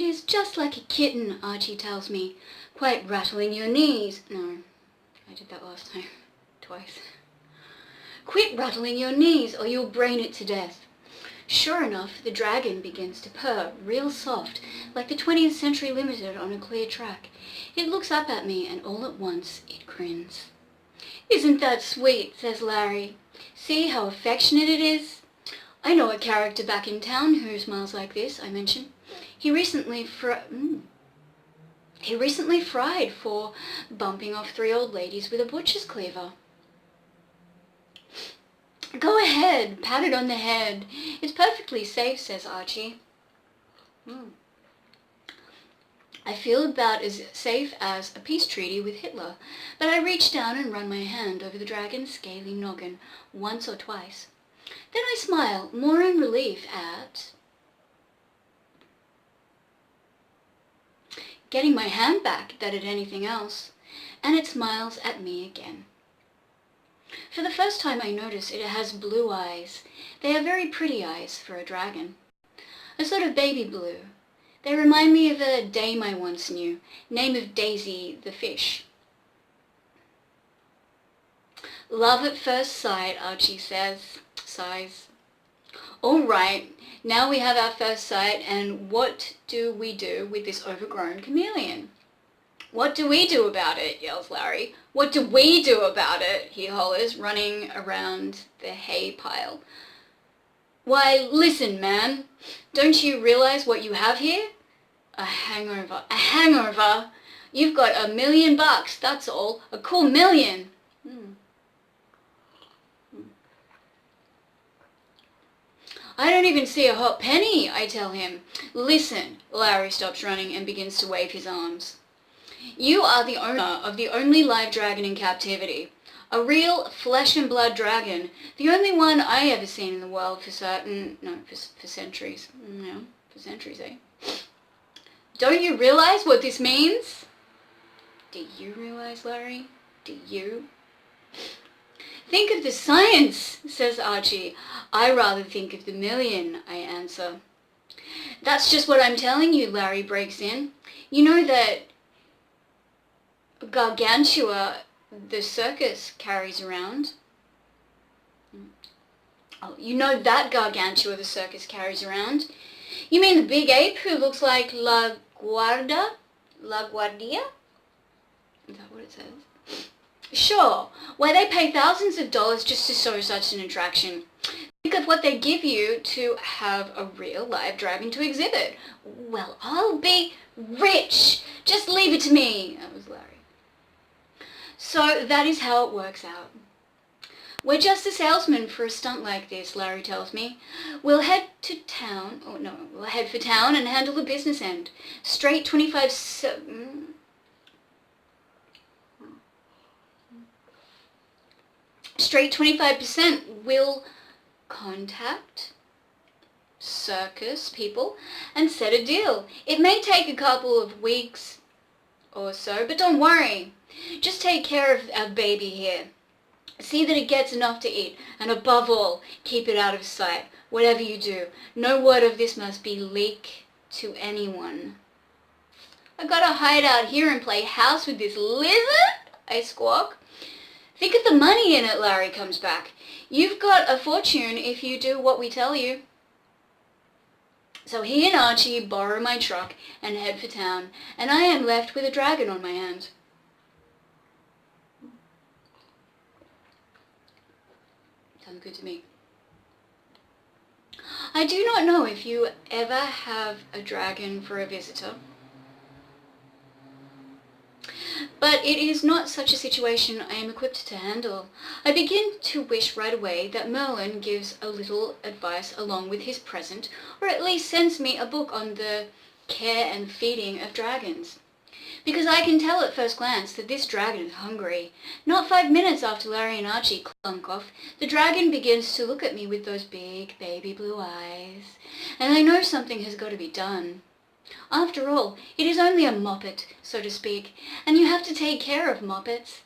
is just like a kitten, Archie tells me, quite rattling your knees. No, I did that last time, twice. Quit rattling your knees or you'll brain it to death. Sure enough, the dragon begins to purr, real soft, like the 20th Century Limited on a clear track. It looks up at me and all at once it grins. Isn't that sweet, says Larry. See how affectionate it is? I know a character back in town who smiles like this, I mention. He recently fried for bumping off 3 old ladies with a butcher's cleaver. Go ahead, pat it on the head. It's perfectly safe, says Archie. I feel about as safe as a peace treaty with Hitler, but I reach down and run my hand over the dragon's scaly noggin once or twice. Then I smile, more in relief at getting my hand back than at anything else, and it smiles at me again. For the first time I notice it has blue eyes. They are very pretty eyes for a dragon. A sort of baby blue. They remind me of a dame I once knew, name of Daisy the fish. Love at first sight, Archie says, sighs. All right, now we have our first sight, and what do we do with this overgrown chameleon? What do we do about it, yells Larry. What do we do about it, he hollers, running around the hay pile. Why, listen, man, don't you realize what you have here? A hangover. A hangover? You've got $1 million, that's all. A cool million. I don't even see a hot penny, I tell him. Listen, Larry stops running and begins to wave his arms. You are the owner of the only live dragon in captivity. A real flesh and blood dragon. The only one I ever seen in the world for certain. No, for centuries. No, for centuries, eh? Don't you realize what this means? Do you realize, Larry? Do you? Think of the science, says Archie. I rather think of the million, I answer. That's just what I'm telling you, Larry breaks in. You know that Gargantua the circus carries around? Oh, you know that Gargantua the circus carries around? You mean the big ape who looks like La Guardia? La Guardia? Is that what it says? Sure. Why, they pay thousands of dollars just to show such an attraction. Think of what they give you to have a real live dragon to exhibit. Well, I'll be rich. Just leave it to me. That was Larry. So that is how it works out. We're just a salesman for a stunt like this, Larry tells me. We'll head for town and handle the business end. Straight 25% will contact circus people and set a deal. It may take a couple of weeks or so, but don't worry. Just take care of our baby here. See that it gets enough to eat, and above all, keep it out of sight. Whatever you do, no word of this must be leaked to anyone. I gotta hide out here and play house with this lizard? I squawk. Think of the money in it, Larry comes back. You've got a fortune if you do what we tell you. So he and Archie borrow my truck and head for town, and I am left with a dragon on my hands. Sounds good to me. I do not know if you ever have a dragon for a visitor, but it is not such a situation I am equipped to handle. I begin to wish right away that Merlin gives a little advice along with his present, or at least sends me a book on the care and feeding of dragons. Because I can tell at first glance that this dragon is hungry. Not 5 minutes after Larry and Archie clunk off, the dragon begins to look at me with those big baby blue eyes, and I know something has got to be done. After all, it is only a moppet, so to speak, and you have to take care of moppets.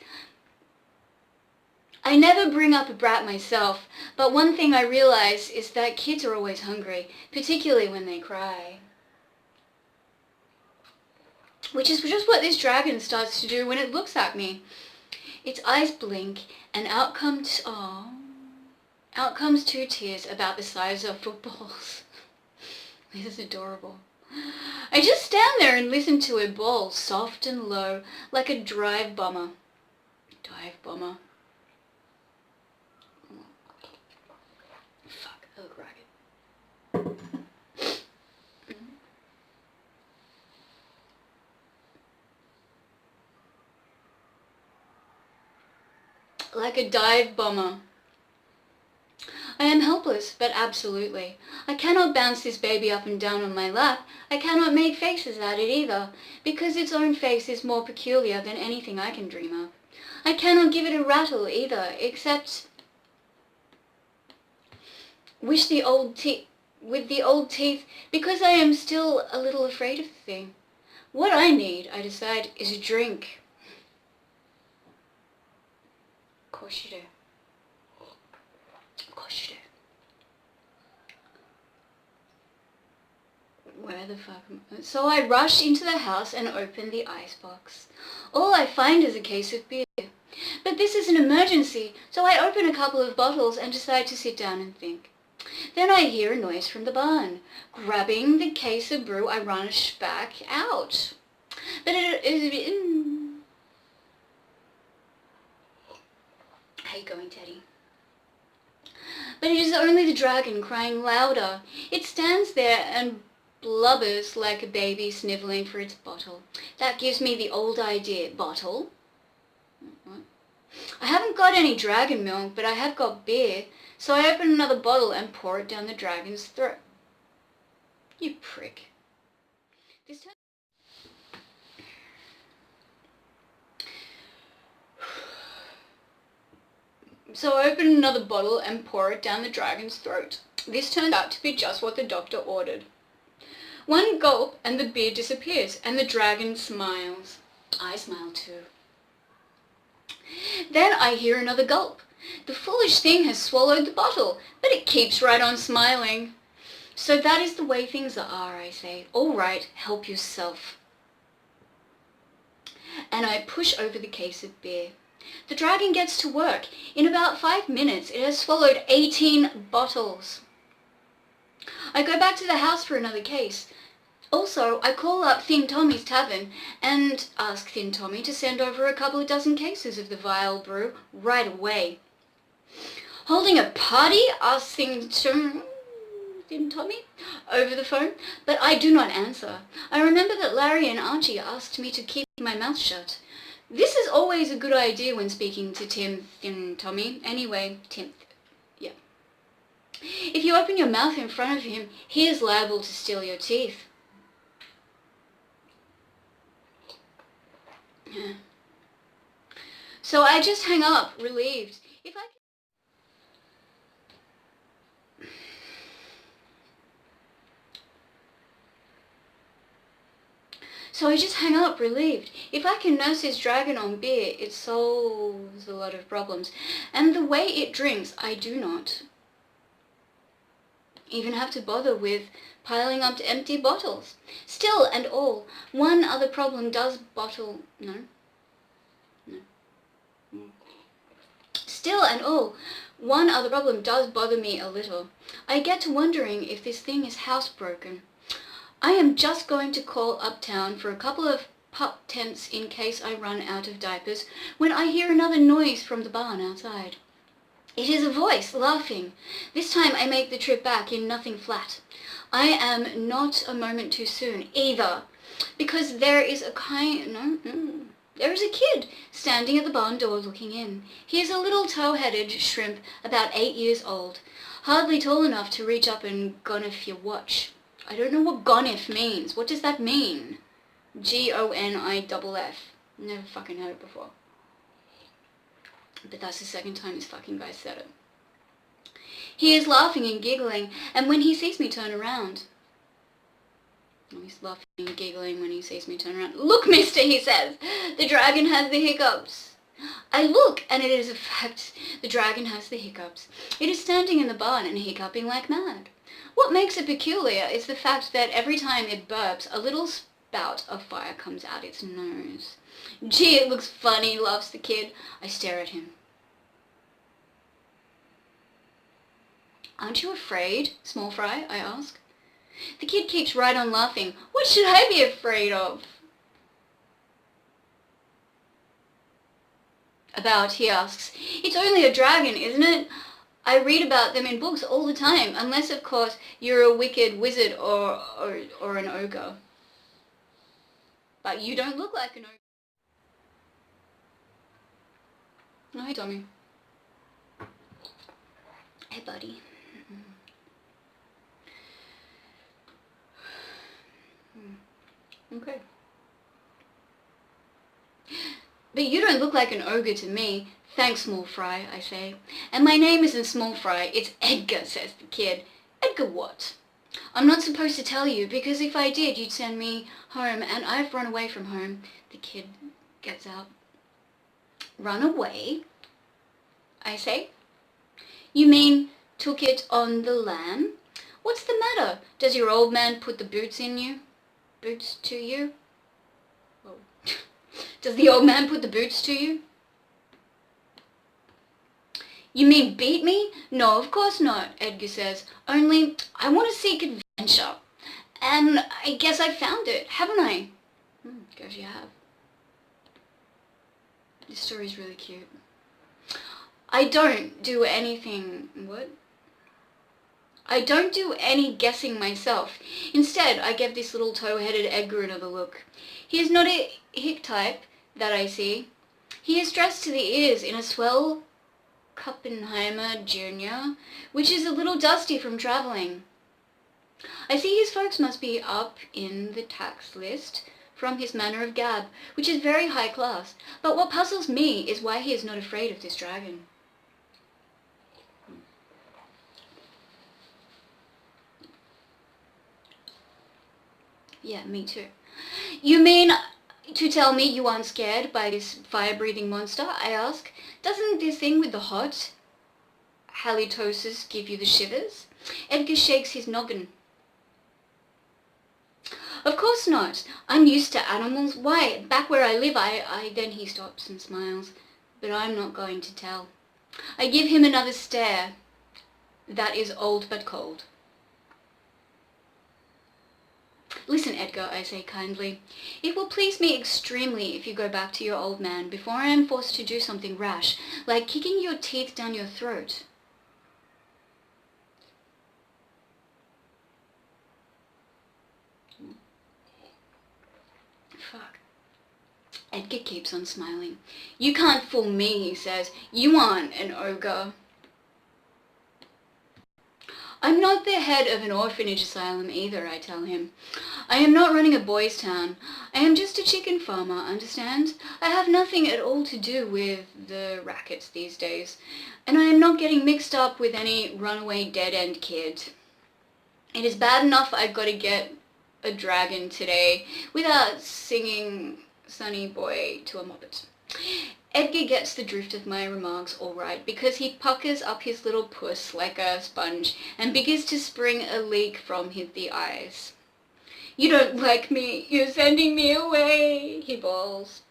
I never bring up a brat myself, but one thing I realize is that kids are always hungry, particularly when they cry. which is just what this dragon starts to do when it looks at me. Its eyes blink, and out comes two tears about the size of footballs. This is adorable. I just stand there and listen to it bawl, soft and low, like a dive bomber. Dive bomber. Fuck, I look ragged. Like a dive bomber. I am helpless, but absolutely. I cannot bounce this baby up and down on my lap. I cannot make faces at it either, because its own face is more peculiar than anything I can dream of. I cannot give it a rattle either, except with the old teeth, because I am still a little afraid of the thing. What I need, I decide, is a drink. Of course you do. Of course you do. Where the fuck am I? So I rush into the house and open the icebox. All I find is a case of beer. But this is an emergency, so I open a couple of bottles and decide to sit down and think. Then I hear a noise from the barn. Grabbing the case of brew, I rush back out. But it is... How you going, Teddy? But it is only the dragon crying louder. It stands there and blubbers like a baby snivelling for its bottle. That gives me the old idea. Bottle? What? I haven't got any dragon milk, but I have got beer, so I open another bottle and pour it down the dragon's throat. You prick. This time... So I open another bottle and pour it down the dragon's throat. This turns out to be just what the doctor ordered. One gulp and the beer disappears, and the dragon smiles. I smile too. Then I hear another gulp. The foolish thing has swallowed the bottle, but it keeps right on smiling. So that is the way things are, I say. All right, help yourself. And I push over the case of beer. The dragon gets to work. In about 5 minutes, it has swallowed 18 bottles. I go back to the house for another case. Also, I call up Thin Tommy's tavern and ask Thin Tommy to send over a couple of dozen cases of the vile brew right away. Holding a party? Asks Thin Tommy over the phone, but I do not answer. I remember that Larry and Archie asked me to keep my mouth shut. This is always a good idea when speaking to Thin Tommy. Anyway, yeah. If you open your mouth in front of him, he is liable to steal your teeth. Yeah. So I just hang up, relieved. If I can nurse his dragon on beer, it solves a lot of problems. And the way it drinks, I do not even have to bother with piling up empty bottles. Still and all, one other problem does bother me a little. I get to wondering if this thing is housebroken. I am just going to call uptown for a couple of pup tents in case I run out of diapers when I hear another noise from the barn outside. It is a voice laughing. This time I make the trip back in nothing flat. I am not a moment too soon either, because there is a kid standing at the barn door looking in. He is a little tow-headed shrimp about 8 years old, hardly tall enough to reach up and gonif your watch. I don't know what gonif means. What does that mean? G-O-N-I-F-F. Never fucking heard it before. But that's the second time this fucking guy said it. He is laughing and giggling, and when he sees me turn around... Oh, he's laughing and giggling when he sees me turn around. Look, mister, he says, the dragon has the hiccups. I look, and it is a fact. The dragon has the hiccups. It is standing in the barn and hiccuping like mad. What makes it peculiar is the fact that every time it burps, a little spout of fire comes out its nose. Gee, it looks funny, laughs the kid. I stare at him. Aren't you afraid, Small Fry? I ask. The kid keeps right on laughing. What should I be afraid of? About, he asks. It's only a dragon, isn't it? I read about them in books all the time, unless, of course, you're a wicked wizard or an ogre. But you don't look like an ogre. Oh, hey, Tommy. Hey, buddy. Okay. But you don't look like an ogre to me. Thanks, Small Fry, I say. And my name isn't Small Fry, it's Edgar, says the kid. Edgar what? I'm not supposed to tell you, because if I did, you'd send me home, and I've run away from home. The kid gets out. Run away? I say. You mean took it on the lam? What's the matter? Does your old man put the boots to you? Oh. Does the old man put the boots to you? You mean beat me? No, of course not, Edgar says. Only I want to seek adventure. And I guess I found it, haven't I? Guess you have. This story's really cute. I don't do anything... What? I don't do any guessing myself. Instead, I give this little tow-headed Edgar another look. He is not a hick type that I see. He is dressed to the ears in a swell Kuppenheimer Jr., which is a little dusty from travelling. I see his folks must be up in the tax list from his manner of gab, which is very high class. But what puzzles me is why he is not afraid of this dragon. Yeah, me too. You mean to tell me you aren't scared by this fire-breathing monster? I ask. Doesn't this thing with the hot halitosis give you the shivers? Edgar shakes his noggin. Of course not. I'm used to animals. Why, back where I live, Then he stops and smiles. But I'm not going to tell. I give him another stare. That is old but cold. Listen, Edgar, I say kindly. It will please me extremely if you go back to your old man before I am forced to do something rash, like kicking your teeth down your throat. Fuck. Edgar keeps on smiling. You can't fool me, he says. You aren't an ogre. I'm not the head of an orphanage asylum either, I tell him. I am not running a boys' town. I am just a chicken farmer, understand? I have nothing at all to do with the rackets these days, and I am not getting mixed up with any runaway dead-end kid. It is bad enough I've got to get a dragon today without singing Sunny Boy to a muppet. Edgar gets the drift of my remarks all right, because he puckers up his little puss like a sponge and begins to spring a leak from the eyes. You don't like me, you're sending me away, he bawls.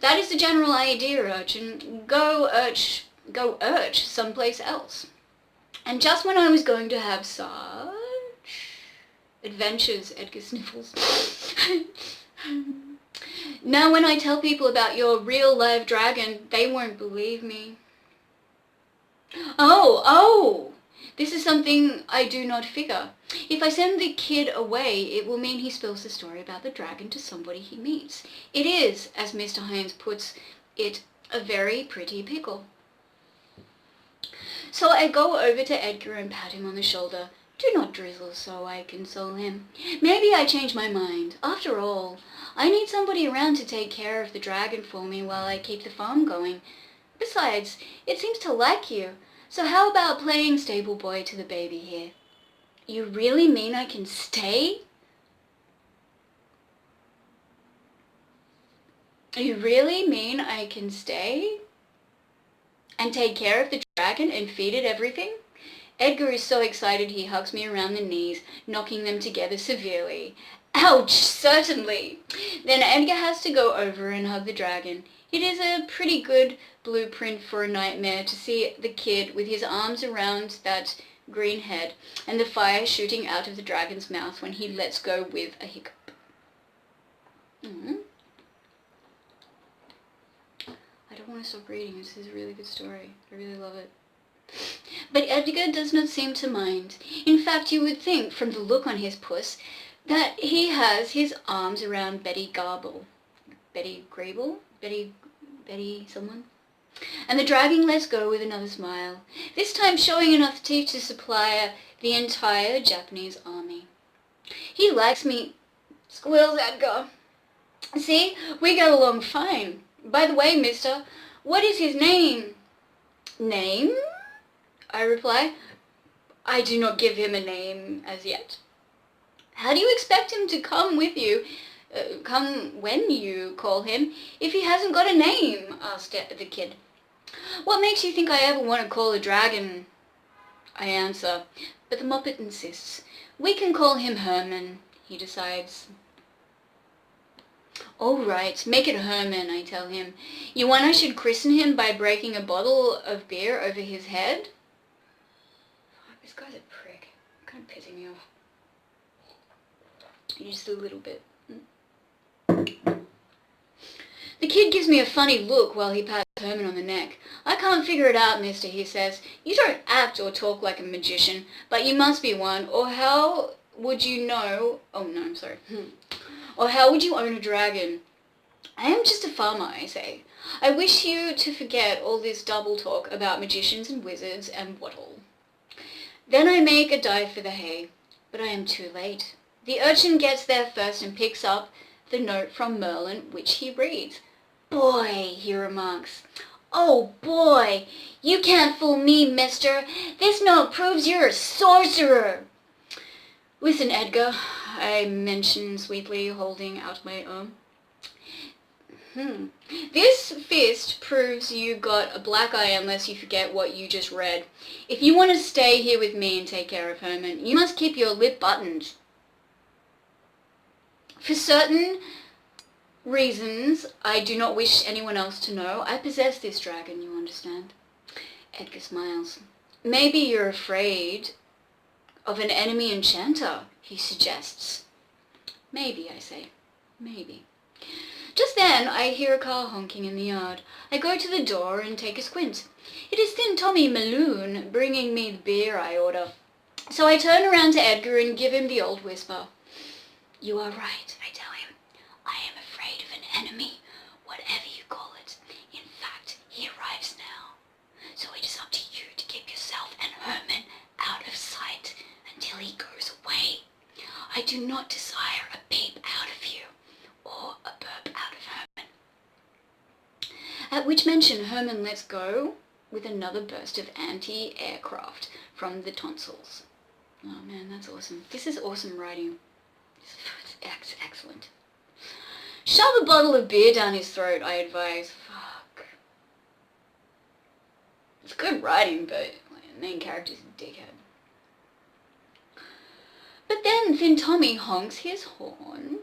That is the general idea, urchin. Go urch someplace else. And just when I was going to have such adventures, Edgar sniffles. Now when I tell people about your real live dragon, they won't believe me. Oh, this is something I do not figure. If I send the kid away, it will mean he spills the story about the dragon to somebody he meets. It is, as Mr. Hines puts it, a very pretty pickle. So I go over to Edgar and pat him on the shoulder. Do not drizzle, so I console him. Maybe I change my mind. After all, I need somebody around to take care of the dragon for me while I keep the farm going. Besides, it seems to like you. So how about playing stable boy to the baby here? You really mean I can stay? You really mean I can stay? And take care of the dragon and feed it everything? Edgar is so excited he hugs me around the knees, knocking them together severely. Ouch, certainly. Then Edgar has to go over and hug the dragon. It is a pretty good blueprint for a nightmare to see the kid with his arms around that green head and the fire shooting out of the dragon's mouth when he lets go with a hiccup. I don't want to stop reading. This is a really good story. I really love it. But Edgar does not seem to mind. In fact, you would think, from the look on his puss, that he has his arms around Betty Garble. Betty Grable? Betty someone? And the dragon lets go with another smile, this time showing enough teeth to supply the entire Japanese army. He likes me, squeals Edgar. See, we get along fine. By the way, mister, what is his name? Name? I reply. I do not give him a name as yet. How do you expect him to come with you, come when you call him, if he hasn't got a name? Asked the kid. What makes you think I ever want to call a dragon? I answer, but the Muppet insists. We can call him Herman, he decides. All right, make it Herman, I tell him. You want I should christen him by breaking a bottle of beer over his head? This guy's a prick. Kind of pissing me off. Just a little bit. The kid gives me a funny look while he pats Herman on the neck. I can't figure it out, mister, he says. You don't act or talk like a magician, but you must be one, or how would you know... Oh, no, I'm sorry. Or how would you own a dragon? I am just a farmer, I say. I wish you to forget all this double talk about magicians and wizards and what all. Then I make a dive for the hay, but I am too late. The urchin gets there first and picks up the note from Merlin, which he reads. Boy, he remarks. Oh boy, you can't fool me, mister. This note proves you're a sorcerer. Listen, Edgar, I mention sweetly, holding out my arm. This fist proves you got a black eye unless you forget what you just read. If you want to stay here with me and take care of Herman, you must keep your lip buttoned. For certain reasons I do not wish anyone else to know, I possess this dragon, you understand? Edgar smiles. Maybe you're afraid of an enemy enchanter, he suggests. Maybe, I say. Maybe. Just then I hear a car honking in the yard. I go to the door and take a squint. It is Thin Tommy Maloon bringing me the beer I order. So I turn around to Edgar and give him the old whisper. You are right, I tell him. I am afraid of an enemy, whatever you call it. In fact, he arrives now. So it is up to you to keep yourself and Herman out of sight until he goes away. I do not desire a peep out of you or a burp out of Herman. At which mention Herman lets go with another burst of anti-aircraft from the tonsils. Oh man, that's awesome. This is awesome writing. It's excellent. Shove a bottle of beer down his throat, I advise. Fuck. It's good writing, but the main character's a dickhead. But then Thin Tommy honks his horn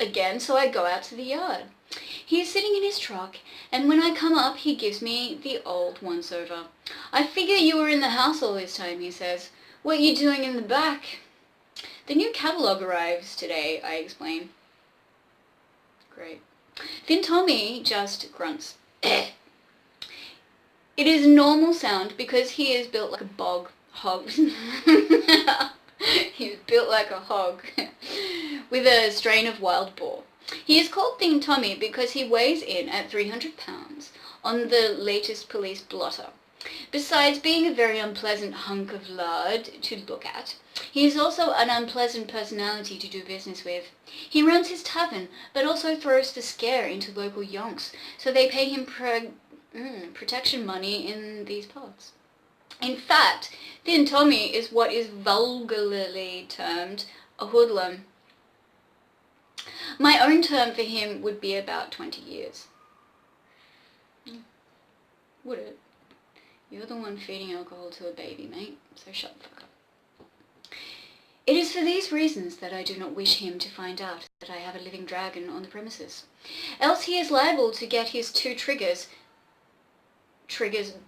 again, so I go out to the yard. He is sitting in his truck, and when I come up, he gives me the old once-over. I figure you were in the house all this time, he says. What you doing in the back? The new catalogue arrives today, I explain. Great. Thin Tommy just grunts. It is a normal sound because he is built like a hog. He is built like a hog with a strain of wild boar. He is called Thin Tommy because he weighs in at 300 pounds on the latest police blotter. Besides being a very unpleasant hunk of lard to look at, he is also an unpleasant personality to do business with. He runs his tavern, but also throws the scare into local yonks, so they pay him protection money in these parts. In fact, Thin Tommy is what is vulgarly termed a hoodlum. My own term for him would be about 20 years. Would it? You're the one feeding alcohol to a baby, mate, so shut the fuck up. It is for these reasons that I do not wish him to find out that I have a living dragon on the premises. Else he is liable to get his two triggers,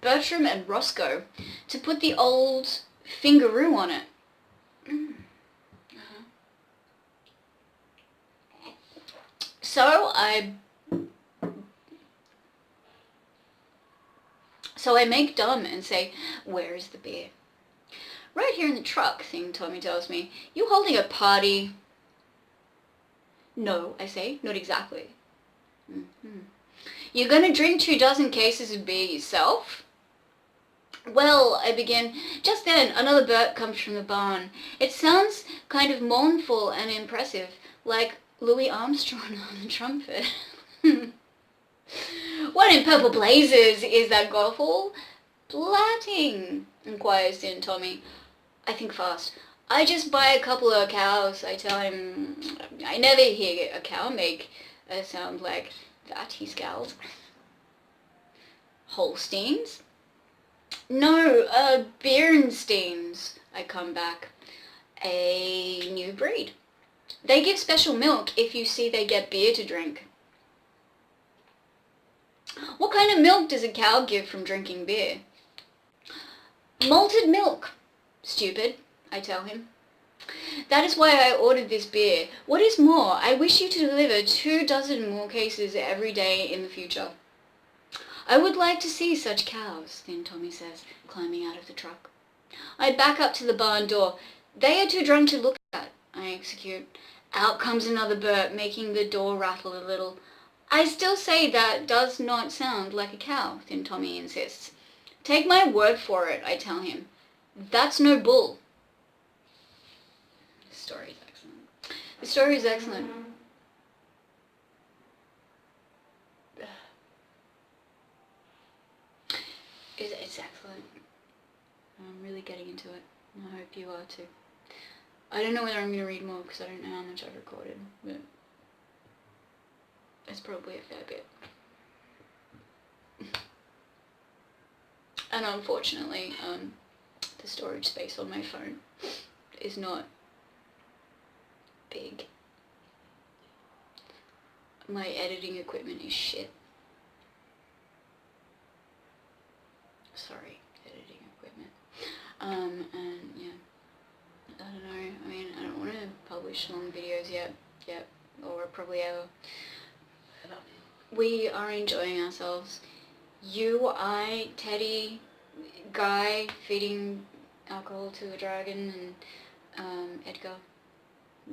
Bertram and Roscoe, to put the old fingaroo on it. So I make dumb and say, where is the beer? Right here in the truck, thing Tommy tells me. You holding a party? No, I say, not exactly. You're gonna drink 24 cases of beer yourself? Well, I begin. Just then, another burp comes from the barn. It sounds kind of mournful and impressive, like Louis Armstrong on a trumpet. What in purple blazes is that goful? Blatting, inquires Tin Tommy. I think fast. I just buy a couple of cows, I tell him. I never hear a cow make a sound like that, he scowls. Holsteins? No, Bernsteins, I come back. A new breed. They give special milk if you see they get beer to drink. What kind of milk does a cow give from drinking beer? Malted milk. Stupid, I tell him. That is why I ordered this beer. What is more, I wish you to deliver 24 more cases every day in the future. I would like to see such cows, then Tommy says, climbing out of the truck. I back up to the barn door. They are too drunk to look at, I execute. Out comes another burp, making the door rattle a little. I still say that does not sound like a cow, then Tommy insists. Take my word for it, I tell him. That's no bull. The story is excellent. The story is excellent. It's excellent. I'm really getting into it. I hope you are too. I don't know whether I'm going to read more because I don't know how much I've recorded, but it's probably a fair bit. And unfortunately, the storage space on my phone is not big. My editing equipment is shit. Sorry, editing equipment. And yeah, I don't know, I mean, I don't want to publish long videos yet, or probably ever. We are enjoying ourselves. You, I, Teddy, Guy feeding alcohol to a dragon, and Edgar,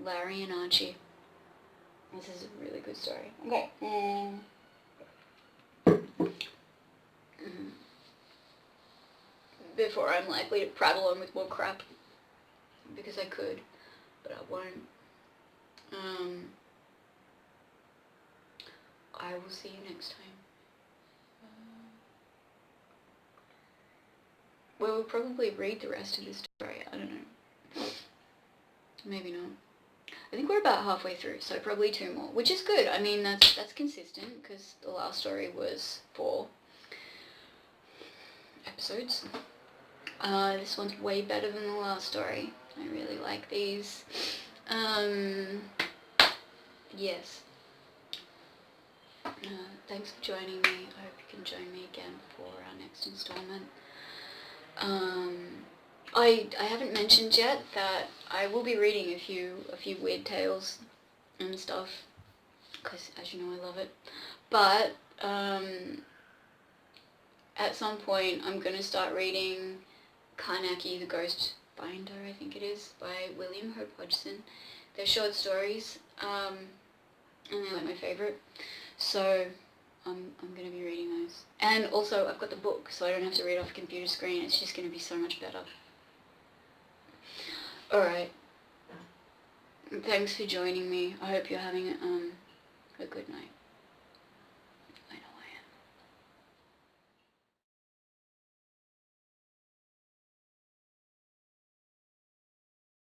Larry and Archie. This is a really good story. Okay. Before I'm likely to prattle on with more crap, because I could, but I won't. I will see you next time. We'll probably read the rest of this story, I don't know. Maybe not. I think we're about halfway through, so probably 2 more, which is good. I mean, that's consistent, because the last story was 4 episodes. This one's way better than the last story. I really like these. Yes. Thanks for joining me. I hope you can join me again for our next installment. I haven't mentioned yet that I will be reading a few weird tales and stuff, because as you know I love it. But at some point I'm going to start reading Carnacki the Ghost Binder, I think it is, by William Hope Hodgson. They're short stories, and they're like my favourite, so I'm going to be reading those. And also I've got the book, so I don't have to read off a computer screen. It's just going to be so much better. Alright, thanks for joining me. I hope you're having